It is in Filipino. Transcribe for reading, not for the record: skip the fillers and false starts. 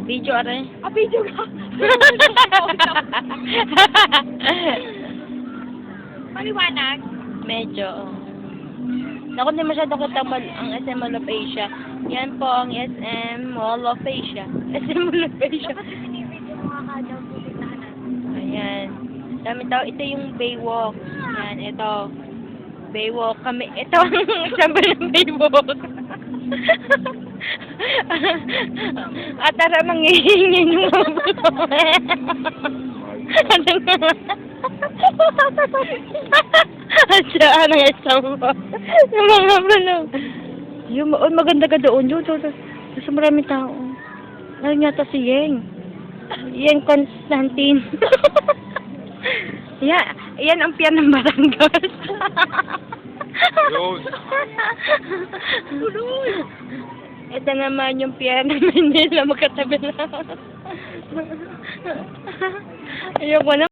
Video aray. Video ka. Paliwanag. Medyo. Naku, hindi masyado kita ang SM Mall of Asia. Yan po ang SM Mall of Asia. SM Mall of Asia. Dapat sinibidyo mo nga kada pupuntahan natin. Ayan. Dami tao. Ito yung Baywalk. Yan, ito. Baywalk kami. Ito ang sabi ng Baywalk. At tara manghihingin yung mga buto. Ano nga? At siya, anong isang mo? Yung mga ano. Yung maganda ka doon. Doon. Sa maraming tao. Ano nga to si Yeng? Yeng Constantine. Yan ang piyan ng Batangas. Ito naman yung piyan ng Manila. Magkatabi lang. Ayoko na.